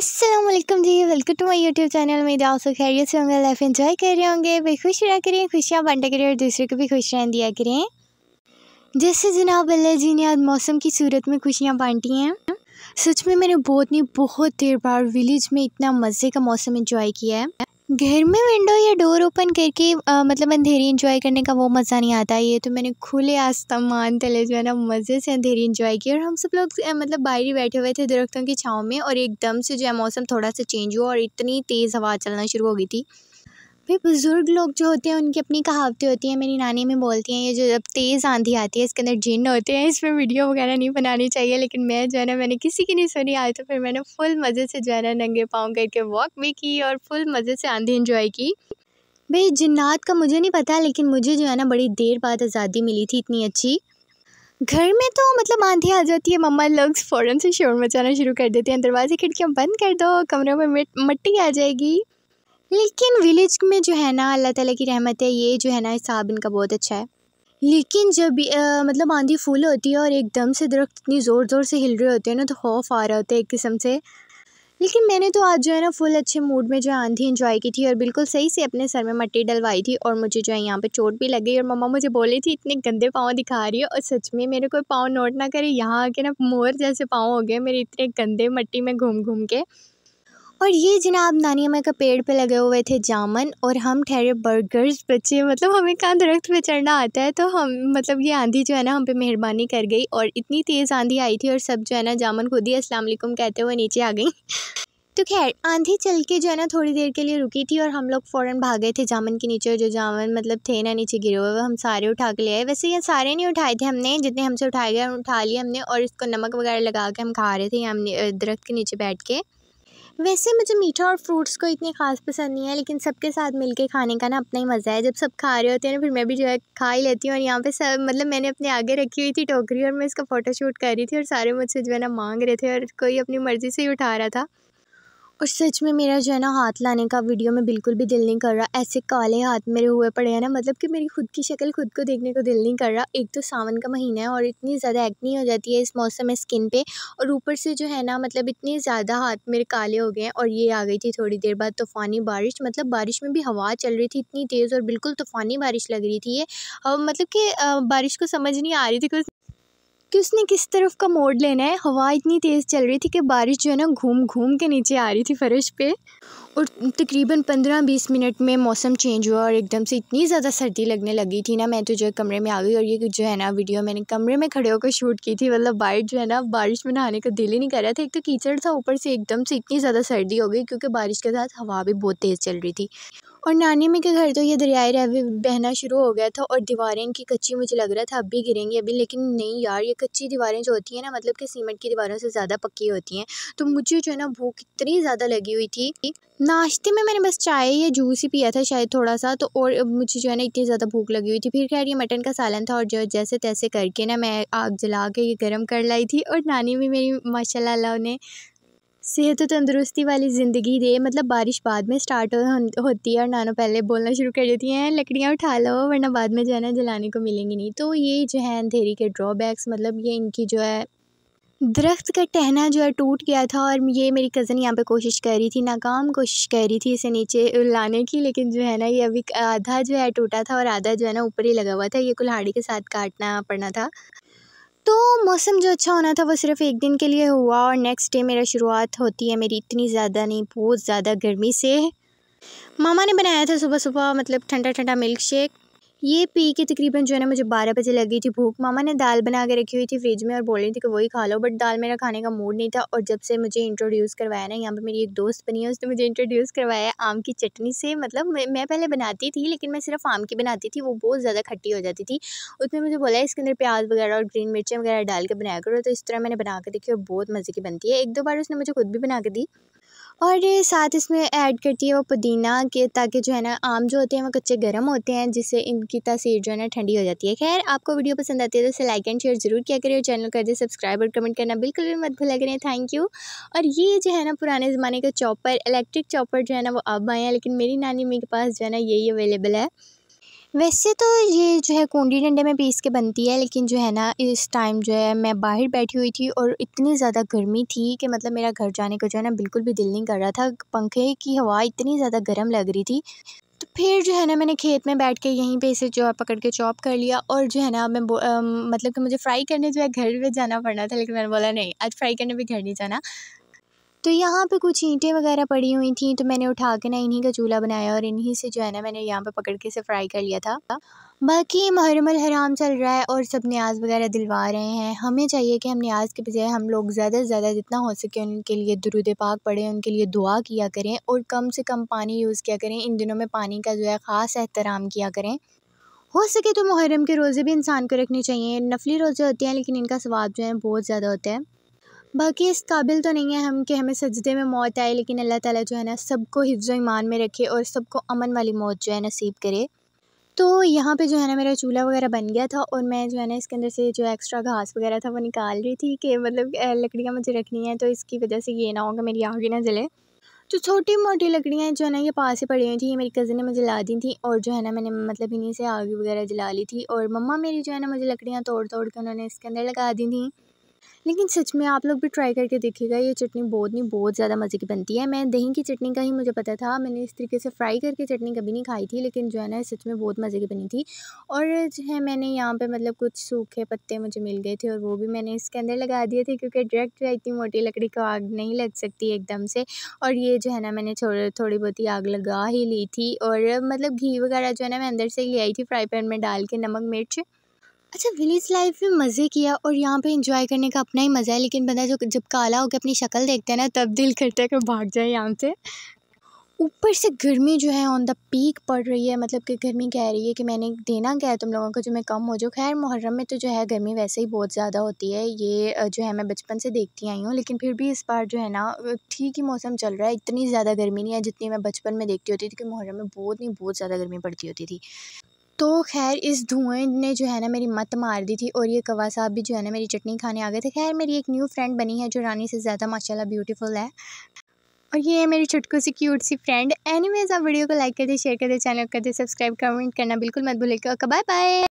अस्सलामुअलैकुम जी, welcome to my YouTube channel. में आप सब खैरियत से होंगे, लाइफ एंजॉय कर रहे होंगे, भाई खुश रहा करें, खुशियाँ बांटा करें और दूसरे को भी खुश रहने दिया करें। जैसे जनाब अल्लाह जी ने आज मौसम की सूरत में खुशियाँ बांटी हैं। सच में मैंने बहुत देर बाद विलेज में इतना मज़े का मौसम एंजॉय किया है। घर में विंडो या डोर ओपन करके मतलब अंधेरी एंजॉय करने का वो मज़ा नहीं आता। ये तो मैंने खुले आसमान तले जो है ना मज़े से अंधेरी एंजॉय की। और हम सब लोग मतलब बाहर ही बैठे हुए थे दरख्तों की छाँव में, और एकदम से जो है मौसम थोड़ा सा चेंज हुआ और इतनी तेज़ हवा चलना शुरू हो गई थी। भाई बुज़ुर्ग लोग जो होते हैं उनकी अपनी कहावतें होती हैं। मेरी नानी में बोलती हैं, ये जो जब तेज़ आंधी आती है इसके अंदर जिन्न होते हैं, इस पर वीडियो वगैरह नहीं बनानी चाहिए। लेकिन मैं जो है ना मैंने किसी की नहीं सुनी आज, तो फिर मैंने फुल मज़े से जो है ना नंगे पाँव करके वॉक भी की और फुल मज़े से आंधी एंजॉय की। भाई जिन्नात का मुझे नहीं पता, लेकिन मुझे जो है ना बड़ी देर बाद आज़ादी मिली थी इतनी अच्छी। घर में तो मतलब आंधी आ जाती है, मम्मा लोग फ़ौरन से शोर मचाना शुरू कर देते हैं, दरवाजे खिड़कियाँ बंद कर दो, कमरों में मिट्टी आ जाएगी। लेकिन विलेज में जो है ना अल्लाह ताला की रहमत है, ये जो है ना हिसाब इनका बहुत अच्छा है। लेकिन जब भी मतलब आंधी फुल होती है और एकदम से दरख्त इतनी ज़ोर ज़ोर से हिल रहे होते हैं ना, तो खौफ आ रहा होता है एक किस्म से। लेकिन मैंने तो आज जो है ना फुल अच्छे मूड में जो है आंधी एंजॉय की थी और बिल्कुल सही से अपने सर में मिट्टी डलवाई थी, और मुझे जो है यहाँ पे चोट भी लग गई। और मम्मा मुझे बोली थी इतने गंदे पाँव दिखा रही है, और सच में मेरे कोई पाँव नोट ना करे, यहाँ आके ना मोर जैसे पाँव हो गए मेरे, इतने गंदे मिट्टी में घूम घूम के। और ये जनाब नानी अम्मा का पेड़ पे लगे हुए थे जामुन, और हम ठहरे बर्गर्स बच्चे, मतलब हमें कहाँ दरख्त पे चढ़ना आता है। तो हम मतलब ये आंधी जो है ना हम पे मेहरबानी कर गई, और इतनी तेज़ आंधी आई थी और सब जो है ना जामुन खुद ही अस्सलाम वालेकुम कहते हुए नीचे आ गई। तो खैर आंधी चल के जो है ना थोड़ी देर के लिए रुकी थी, और हम लोग फ़ौरन भाग गए थे जामुन के नीचे। और जो जामुन मतलब थे ना नीचे गिरे हुए, वो हम सारे उठा के ले आए। वैसे ये सारे नहीं उठाए थे हमने, जितने हमसे उठाए गए उठा लिए हमने, और इसको नमक वगैरह लगा के हम खा रहे थे हमने दरख्त के नीचे बैठ के। वैसे मुझे मीठा और फ्रूट्स को इतनी ख़ास पसंद नहीं है, लेकिन सबके साथ मिलके खाने का ना अपना ही मज़ा है। जब सब खा रहे होते हैं ना, फिर मैं भी जो है खा ही लेती हूँ। और यहाँ पे सब मतलब मैंने अपने आगे रखी हुई थी टोकरी, और मैं इसका फ़ोटोशूट कर रही थी, और सारे मुझसे जो है ना मांग रहे थे, और कोई अपनी मर्ज़ी से ही उठा रहा था। और सच में मेरा जो है ना हाथ लाने का वीडियो में बिल्कुल भी दिल नहीं कर रहा। ऐसे काले हाथ मेरे हुए पड़े हैं ना, मतलब कि मेरी खुद की शक्ल खुद को देखने को दिल नहीं कर रहा। एक तो सावन का महीना है और इतनी ज़्यादा एक्नी हो जाती है इस मौसम में स्किन पे, और ऊपर से जो है ना मतलब इतनी ज़्यादा हाथ मेरे काले हो गए हैं। और ये आ गई थी थोड़ी देर बाद तूफ़ानी बारिश, मतलब बारिश में भी हवा चल रही थी इतनी तेज़, और बिल्कुल तूफ़ानी बारिश लग रही थी ये। मतलब कि बारिश को समझ नहीं आ रही थी कि उसने किस तरफ का मोड़ लेना है। हवा इतनी तेज़ चल रही थी कि बारिश जो है ना घूम घूम के नीचे आ रही थी फर्श पे। और तकरीबन 15-20 मिनट में मौसम चेंज हुआ, और एकदम से इतनी ज़्यादा सर्दी लगने लगी थी ना, मैं तो जो है कमरे में आ गई। और ये जो है ना वीडियो मैंने कमरे में खड़े होकर शूट की थी। मतलब बाहर जो है ना बारिश में नहाने का दिल ही नहीं कर रहा था। एक तो कीचड़ था, ऊपर से एकदम से इतनी ज़्यादा सर्दी हो गई क्योंकि बारिश के साथ हवा भी बहुत तेज़ चल रही थी। और नानी में के घर तो ये दरियाए रावी बहना शुरू हो गया था, और दीवारें इनकी कच्ची, मुझे लग रहा था अब भी गिरेंगी अभी, लेकिन नहीं यार, ये कच्ची दीवारें जो होती हैं ना मतलब कि सीमेंट की दीवारों से ज़्यादा पक्की होती हैं। तो मुझे जो है ना भूख इतनी ज़्यादा लगी हुई थी। नाश्ते में मैंने बस चाय या जूस ही पिया था शायद थोड़ा सा, तो और मुझे जो है ना इतनी ज़्यादा भूख लगी हुई थी। फिर खैर ये मटन का सालन था, और जो जैसे तैसे करके ना मैं आग जला के ये गर्म कर लाई थी। और नानी भी मेरी माशाल्लाह अल्लाह उन्हें सेहत और तंदुरुस्ती वाली ज़िंदगी दे। मतलब बारिश बाद में स्टार्ट होती है, और नानो पहले बोलना शुरू कर देती हैं लकड़ियाँ उठा लो, वरना बाद में जो है ना जलाने को मिलेंगी नहीं। तो ये जो है अंधेरी के ड्रॉबैक्स, मतलब ये इनकी जो है दरख्त का टहना जो है टूट गया था, और ये मेरी कज़न यहाँ पे कोशिश कर रही थी, नाकाम कोशिश कर रही थी इसे नीचे लाने की। लेकिन जो है ना ये अभी आधा जो है टूटा था, और आधा जो है ना ऊपर ही लगा हुआ था। ये कुल्हाड़ी के साथ काटना पड़ना था। तो मौसम जो अच्छा होना था वो सिर्फ़ एक दिन के लिए हुआ, और नेक्स्ट डे मेरा शुरुआत होती है मेरी इतनी ज़्यादा नहीं, बहुत ज़्यादा गर्मी से। मामा ने बनाया था सुबह-सुबह मतलब ठंडा-ठंडा मिल्क शेक। ये पी के तकरीबन जो है ना मुझे 12 बजे लग गई थी भूख। मामा ने दाल बना के रखी हुई थी फ्रिज में, और बोल रही थी कि वही खा लो, बट दाल मेरा खाने का मूड नहीं था। और जब से मुझे इंट्रोड्यूस करवाया ना, यहाँ पे मेरी एक दोस्त बनी है, उसने मुझे इंट्रोड्यूस करवाया आम की चटनी से। मतलब मैं पहले बनाती थी, लेकिन मैं सिर्फ़ आम की बनाती थी, वो बहुत ज़्यादा खट्टी हो जाती थी। उसने मुझे बोला इसके अंदर प्याज वगैरह और ग्रीन मिर्चें वगैरह डाल के बनाया करो, तो इस तरह मैंने बना के देखी और बहुत मज़े की बनती है। 1-2 बार उसने मुझे खुद भी बना के दी। और ये साथ इसमें ऐड करती है वो पुदीना के, ताकि जो है ना आम जो होते हैं वो कच्चे गर्म होते हैं, जिससे इनकी तासीर जो है ना ठंडी हो जाती है। खैर आपको वीडियो पसंद आती है तो इसे लाइक एंड शेयर ज़रूर किया करें, और चैनल कर दे सब्सक्राइब और कमेंट करना बिल्कुल भी मत भूला करें। Thank you. और ये जो है ना पुराने ज़माने का चॉपर, इलेक्ट्रिक चॉपर जो है ना वो अब आए हैं, लेकिन मेरी नानी अम्मी के पास जो है ना यही अवेलेबल है। वैसे तो ये जो है कूंडी डंडे में पीस के बनती है, लेकिन जो है ना इस टाइम जो है मैं बाहर बैठी हुई थी और इतनी ज़्यादा गर्मी थी कि मतलब मेरा घर जाने को जो है ना बिल्कुल भी दिल नहीं कर रहा था। पंखे की हवा इतनी ज़्यादा गर्म लग रही थी। तो फिर जो है ना मैंने खेत में बैठ के यहीं पे इसे जो है पकड़ के चॉप कर लिया, और जो है ना मतलब कि मुझे फ्राई करने जो है घर पे जाना पड़ना था, लेकिन मैंने बोला नहीं, आज फ्राई करने भी घर नहीं जाना। तो यहाँ पे कुछ ईंटें वगैरह पड़ी हुई थी, तो मैंने उठा के ना इन्हीं का चूल्हा बनाया और इन्हीं से जो है ना मैंने यहाँ पे पकड़ के इसे फ्राई कर लिया था। बाकी मुहर्रम अल हराम चल रहा है और सब न्याज़ वगैरह दिलवा रहे हैं। हमें चाहिए कि हम न्याज़ के बजाय हम लोग ज़्यादा से ज़्यादा जितना हो सके उनके लिए दुरूद पाक पढ़ें, उनके लिए दुआ किया करें और कम से कम पानी यूज़ किया करें। इन दिनों में पानी का जो है ख़ास एहतराम किया करें। हो सके तो मुहर्रम के रोज़े भी इंसान को रखने चाहिए। नफली रोज़े होते हैं, लेकिन इनका सवाब जो है बहुत ज़्यादा होता है। बाकी इस काबिल तो नहीं है हम कि हमें सजदे में मौत आए, लेकिन अल्लाह ताला जो है ना सबको हिफ्ज़ ईमान में रखे और सबको अमन वाली मौत जो है नसीब करे। तो यहाँ पे जो है ना मेरा चूल्हा वगैरह बन गया था और मैं जो है ना इसके अंदर से जो एक्स्ट्रा घास वगैरह था वो निकाल रही थी कि मतलब लकड़ियाँ मुझे रखनी है, तो इसकी वजह से ये ना हो कि मेरी आग ही ना जले। तो छोटी मोटी लकड़ियाँ जो है ना ये पास ही पड़ी हुई थी, ये मेरी कज़न ने मुझे ला दी थी और जो है ना मैंने मतलब इन्हीं से आग वगैरह जला ली थी, और मम्मा मेरी जो है ना मुझे लकड़ियाँ तोड़ तोड़ के उन्होंने इसके अंदर लगा दी थी। लेकिन सच में आप लोग भी ट्राई करके देखिएगा, ये चटनी बहुत नहीं बहुत ज़्यादा मज़े की बनती है। मैं दही की चटनी का ही मुझे पता था, मैंने इस तरीके से फ्राई करके चटनी कभी नहीं खाई थी, लेकिन जो है ना सच में बहुत मज़े की बनी थी। और जो है मैंने यहाँ पे मतलब कुछ सूखे पत्ते मुझे मिल गए थे और वो भी मैंने इसके अंदर लगा दिए थे, क्योंकि डायरेक्ट जो है इतनी मोटी लकड़ी को आग नहीं लग सकती एकदम से। और ये जो है ना मैंने थोड़ी बहुत ही आग लगा ही ली थी, और मतलब घी वगैरह जो है ना मैं अंदर से ही ले आई थी फ्राई पैन में डाल के, नमक मिर्च। अच्छा, विलेज लाइफ में मज़े किया और यहाँ पे एंजॉय करने का अपना ही मज़ा है, लेकिन बंदा जो जब काला होकर अपनी शक्ल देखता है ना तब दिल करता है कि भाग जाए यहाँ से। ऊपर से गर्मी जो है ऑन द पीक पड़ रही है, मतलब कि गर्मी कह रही है कि मैंने देना क्या है तुम लोगों को जो मैं कम हो जाऊँ। खैर मुहर्रम में तो जो है गर्मी वैसे ही बहुत ज़्यादा होती है, ये जो है मैं बचपन से देखती आई हूँ, लेकिन फिर भी इस बार जो है ना ठीक ही मौसम चल रहा है, इतनी ज़्यादा गर्मी नहीं है जितनी मैं बचपन में देखती होती थी कि मुहर्रम में बहुत नहीं बहुत ज़्यादा गर्मी पड़ती होती थी। तो ख़ैर इस धुएँ ने जो है ना मेरी मत मार दी थी, और ये कौवा साहब भी जो है ना मेरी चटनी खाने आ गए थे। ख़ैर मेरी एक न्यू फ्रेंड बनी है जो रानी से ज़्यादा माशाल्लाह ब्यूटीफुल है, और ये है मेरी चुटकू सी क्यूट सी फ्रेंड। एनीवेज़ आप वीडियो को लाइक कर दें, शेयर कर दें, चैनल कर दें सब्सक्राइब, कमेंट करना बिल्कुल मत भूलिएगा। Okay, bye bye.